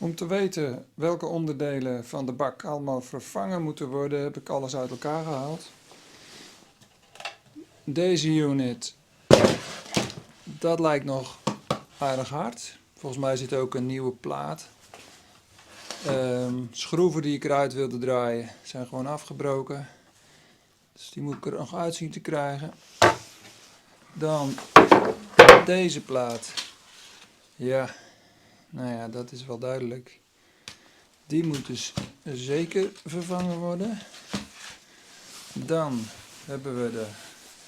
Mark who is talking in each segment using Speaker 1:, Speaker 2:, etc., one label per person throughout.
Speaker 1: Om te weten welke onderdelen van de bak allemaal vervangen moeten worden, heb ik alles uit elkaar gehaald. Deze unit, dat lijkt nog aardig hard. Volgens mij zit ook een nieuwe plaat. Schroeven die ik eruit wilde draaien zijn gewoon afgebroken. Dus die moet ik er nog uit zien te krijgen. Dan deze plaat. Ja, nou ja, dat is wel duidelijk. Die moet dus zeker vervangen worden. Dan hebben we de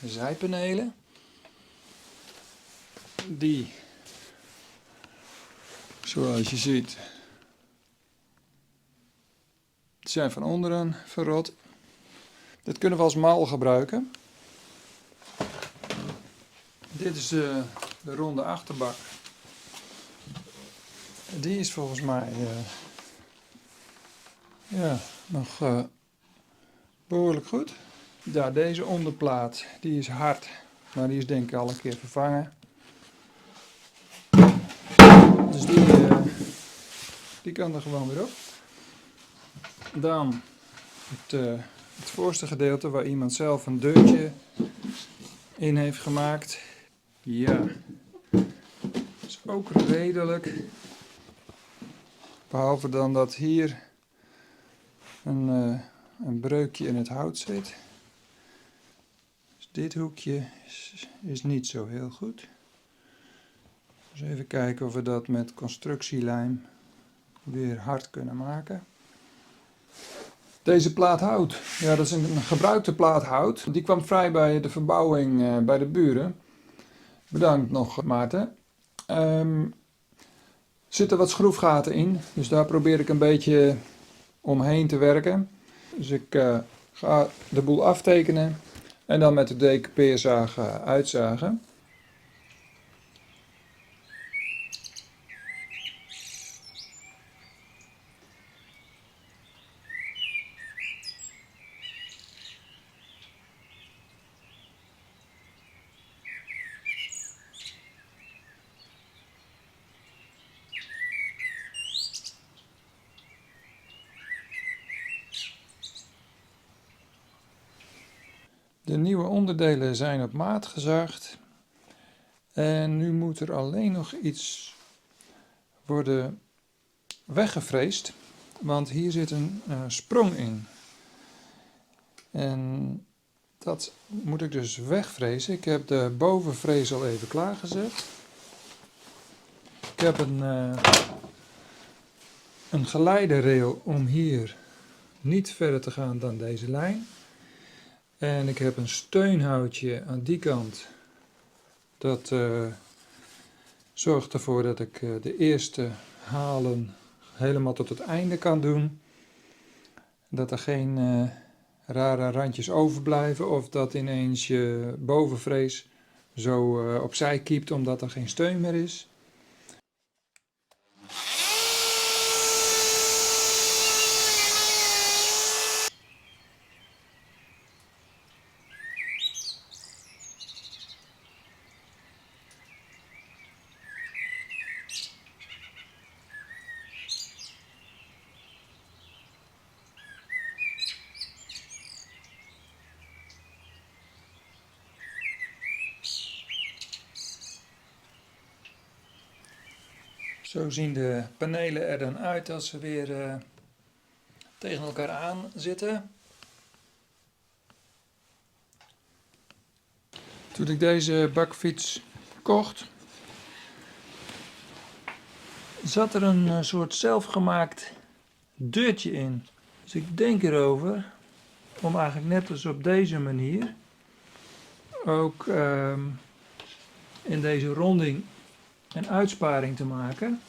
Speaker 1: zijpanelen. Die, zoals je ziet, zijn van onderen verrot. Dit kunnen we als mal gebruiken. Dit is de ronde achterbak. Die is volgens mij nog behoorlijk goed. Ja, deze onderplaat die is hard, maar die is denk ik al een keer vervangen. Dus die kan er gewoon weer op. Dan het voorste gedeelte waar iemand zelf een deurtje in heeft gemaakt. Ja, is ook redelijk. Behalve dan dat hier een breukje in het hout zit. Dus dit hoekje is niet zo heel goed. Dus even kijken of we dat met constructielijm weer hard kunnen maken. Deze plaat hout, ja, dat is een gebruikte plaat hout. Die kwam vrij bij de verbouwing bij de buren. Bedankt nog, Maarten. Zitten wat schroefgaten in, dus daar probeer ik een beetje omheen te werken. Dus ik ga de boel aftekenen en dan met de decoupeerzaag uitzagen. De nieuwe onderdelen zijn op maat gezaagd. En nu moet er alleen nog iets worden weggevreesd. Want hier zit een sprong in. En dat moet ik dus wegvrezen. Ik heb de bovenvrees al even klaargezet. Ik heb een geleiderrail om hier niet verder te gaan dan deze lijn. En ik heb een steunhoutje aan die kant. Dat zorgt ervoor dat ik de eerste halen helemaal tot het einde kan doen. Dat er geen rare randjes overblijven of dat ineens je bovenvrees zo opzij kiept omdat er geen steun meer is. Zo zien de panelen er dan uit als ze weer tegen elkaar aan zitten. Toen ik deze bakfiets kocht, zat er een soort zelfgemaakt deurtje in. Dus ik denk erover om eigenlijk net als op deze manier ook in deze ronding een uitsparing te maken.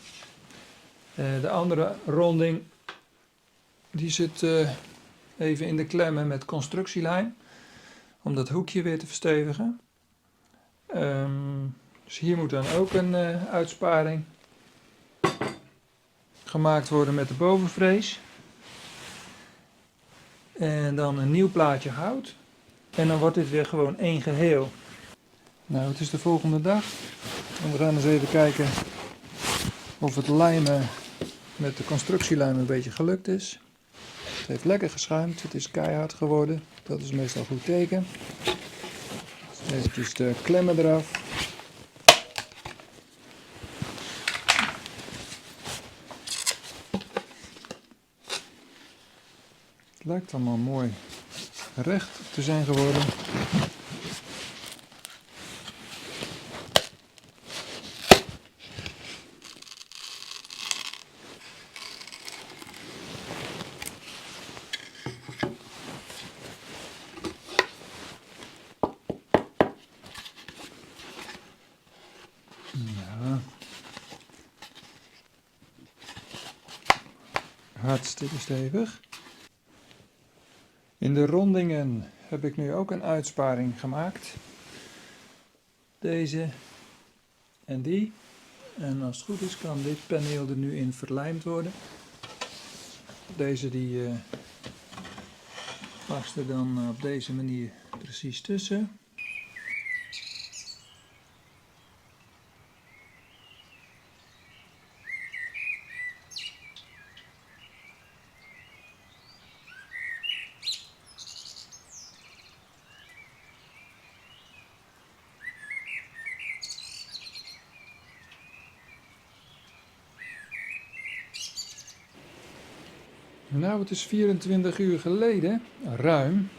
Speaker 1: De andere ronding die zit even in de klemmen met constructielijm om dat hoekje weer te verstevigen. Dus hier moet dan ook een uitsparing gemaakt worden met de bovenvrees. En dan een nieuw plaatje hout. En dan wordt dit weer gewoon één geheel. Nou, het is de volgende dag. En we gaan eens even kijken of het lijmen met de constructielijm een beetje gelukt is. Het heeft lekker geschuimd, het is keihard geworden. Dat is meestal een goed teken. Even de klemmen eraf. Het lijkt allemaal mooi recht te zijn geworden. Ja. Hartstikke stevig. In de rondingen heb ik nu ook een uitsparing gemaakt. Deze en die. En als het goed is kan dit paneel er nu in verlijmd worden. Deze die past er dan op deze manier precies tussen. Nou, het is 24 uur geleden, ruim.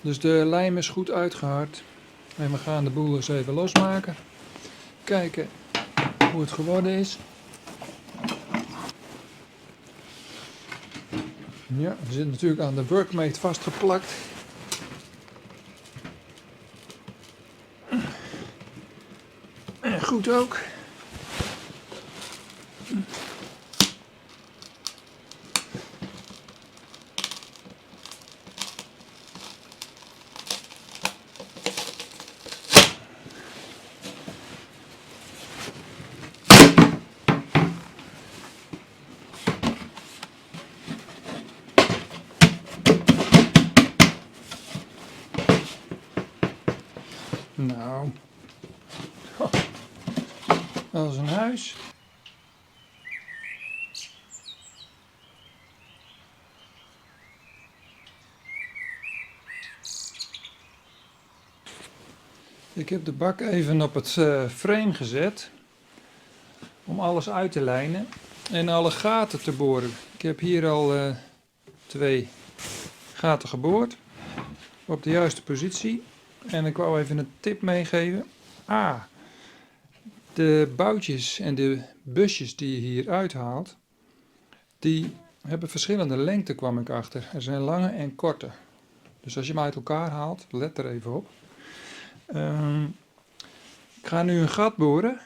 Speaker 1: Dus de lijm is goed uitgehard. En we gaan de boel eens even losmaken. Kijken hoe het geworden is. Ja, we zitten natuurlijk aan de workmate vastgeplakt. En goed ook. Nou, als een huis. Ik heb de bak even op het frame gezet om alles uit te lijnen en alle gaten te boren. Ik heb hier al 2 gaten geboord op de juiste positie. En ik wou even een tip meegeven. De boutjes en de busjes die je hier uithaalt, die hebben verschillende lengten, kwam ik achter. Er zijn lange en korte. Dus als je hem uit elkaar haalt, let er even op. Ik ga nu een gat boren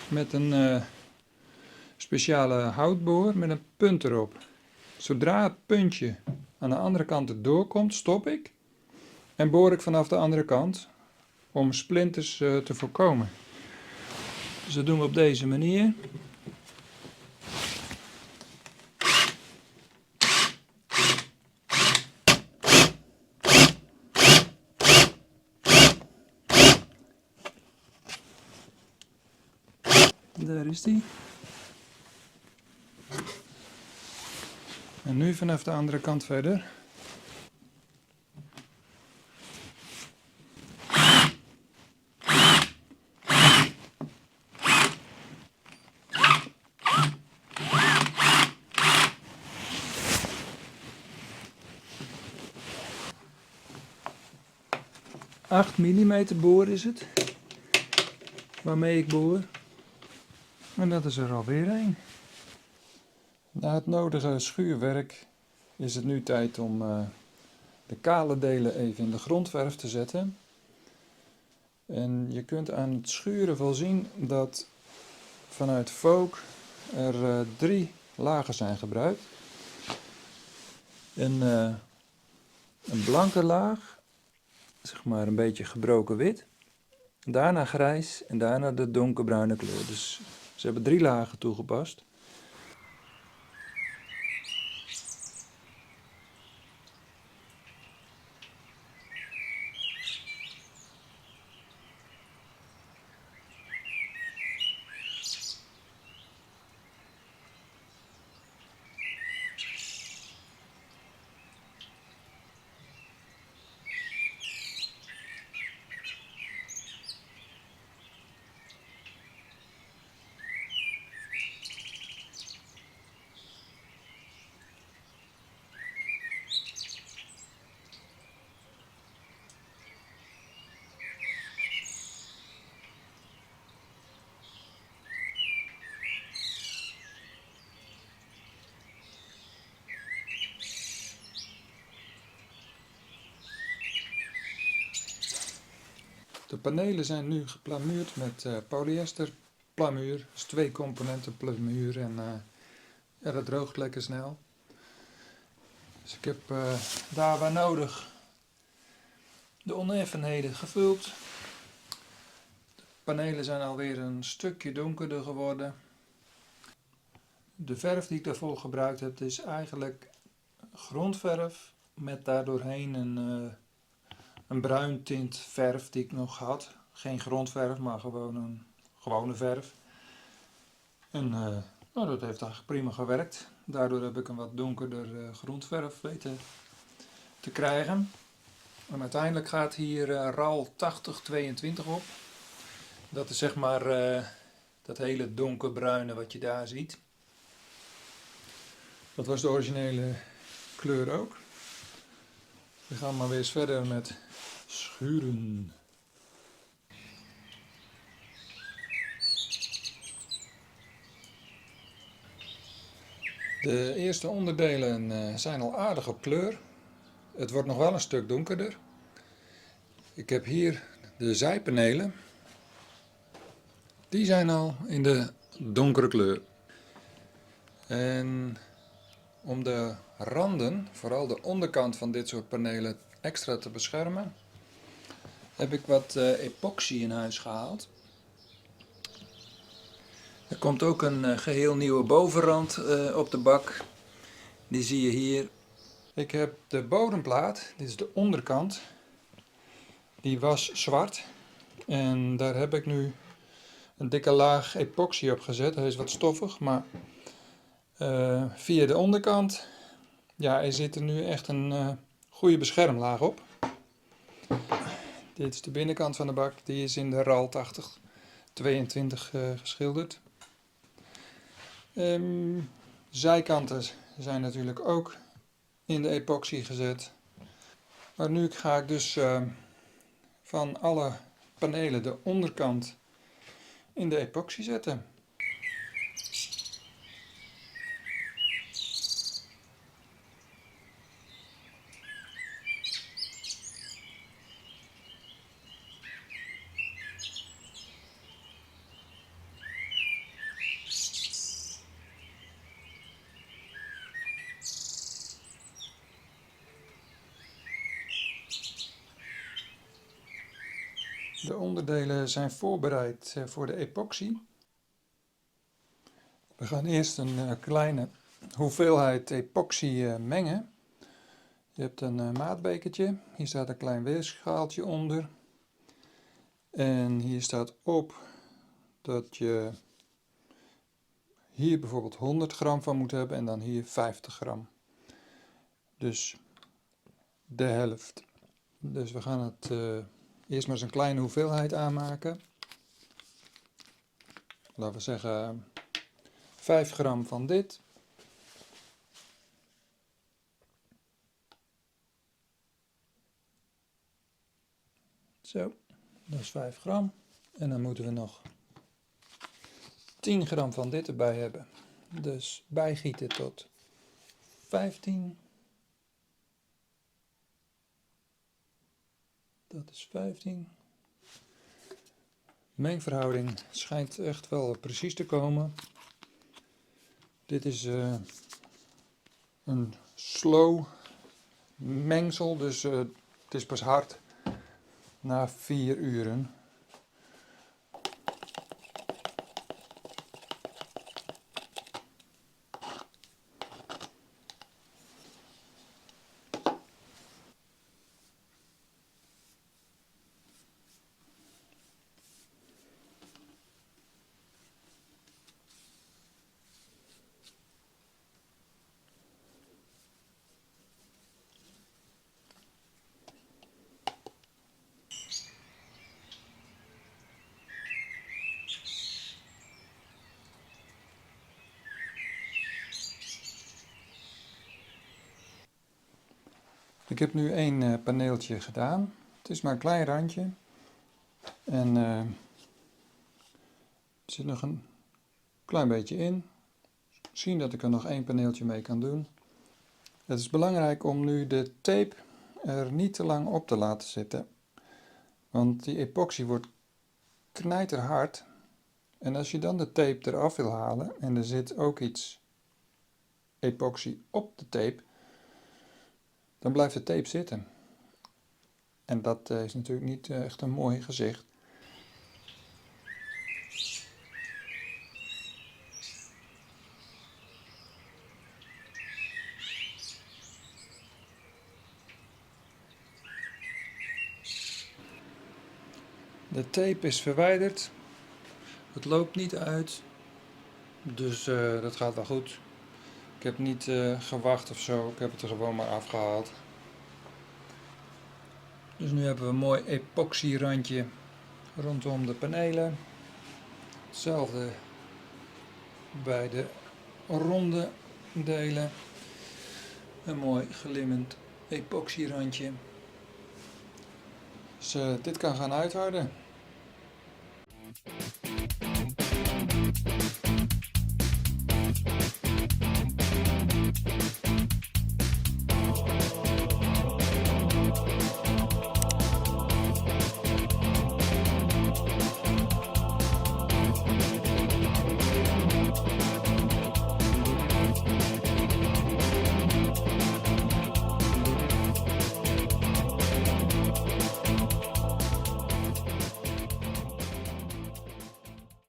Speaker 1: met een speciale houtboor met een punt erop. Zodra het puntje aan de andere kant erdoor komt, stop ik en boor ik vanaf de andere kant om splinters te voorkomen. Dus dat doen we op deze manier. Daar is die. En nu vanaf de andere kant verder. $8 mm boor is het, waarmee ik boor. En dat is er alweer een. Na het nodige schuurwerk is het nu tijd om de kale delen even in de grondverf te zetten. En je kunt aan het schuren wel zien dat vanuit Vogue er 3 lagen zijn gebruikt. Een blanke laag, zeg maar een beetje gebroken wit. Daarna grijs en daarna de donkerbruine kleur. Dus ze hebben 3 lagen toegepast. De panelen zijn nu geplamuurd met polyester plamuur. Dus 2 componenten plamuur en ja, dat droogt lekker snel. Dus ik heb daar waar nodig de oneffenheden gevuld. De panelen zijn alweer een stukje donkerder geworden. De verf die ik daarvoor gebruikt heb is eigenlijk grondverf met daardoorheen een bruin tint verf die ik nog had. Geen grondverf, maar gewoon een gewone verf. En nou, dat heeft eigenlijk prima gewerkt. Daardoor heb ik een wat donkerder grondverf weten te krijgen. En uiteindelijk gaat hier RAL 8022 op. Dat is zeg maar dat hele donkerbruine wat je daar ziet. Dat was de originele kleur ook. We gaan maar weer eens verder met schuren. De eerste onderdelen zijn al aardig op kleur. Het wordt nog wel een stuk donkerder. Ik heb hier de zijpanelen. Die zijn al in de donkere kleur. En om de randen, vooral de onderkant van dit soort panelen, extra te beschermen, heb ik wat epoxy in huis gehaald. Er komt ook een geheel nieuwe bovenrand op de bak. Die zie je hier. Ik heb de bodemplaat, dit is de onderkant, die was zwart. En daar heb ik nu een dikke laag epoxy op gezet. Hij is wat stoffig, maar via de onderkant, ja, er zit er nu echt een goede beschermlaag op. Dit is de binnenkant van de bak, die is in de RAL 8022 geschilderd. Zijkanten zijn natuurlijk ook in de epoxy gezet. Maar nu ga ik dus van alle panelen de onderkant in de epoxy zetten. De onderdelen zijn voorbereid voor de epoxy. We gaan eerst een kleine hoeveelheid epoxy mengen. Je hebt een maatbekertje, hier staat een klein weegschaaltje onder. En hier staat op dat je hier bijvoorbeeld 100 gram van moet hebben en dan hier 50 gram. Dus de helft. Dus we gaan het eerst maar eens een kleine hoeveelheid aanmaken. Laten we zeggen 5 gram van dit. Zo, dat is 5 gram. En dan moeten we nog 10 gram van dit erbij hebben. Dus bijgieten tot 15. Dat is 15. Mengverhouding schijnt echt wel precies te komen. Dit is een slow mengsel, dus het is pas hard na 4 uren. Ik heb nu één paneeltje gedaan. Het is maar een klein randje. En er zit nog een klein beetje in. Zien dat ik er nog één paneeltje mee kan doen. Het is belangrijk om nu de tape er niet te lang op te laten zitten. Want die epoxy wordt knijterhard. En als je dan de tape eraf wil halen en er zit ook iets epoxy op de tape, dan blijft de tape zitten. En dat is natuurlijk niet echt een mooi gezicht. De tape is verwijderd. Het loopt niet uit. Dus dat gaat wel goed. Ik heb niet gewacht of zo. Ik heb het er gewoon maar afgehaald. Dus nu hebben we een mooi epoxy randje rondom de panelen. Hetzelfde bij de ronde delen. Een mooi glimmend epoxy randje. Dus dit kan gaan uitharden.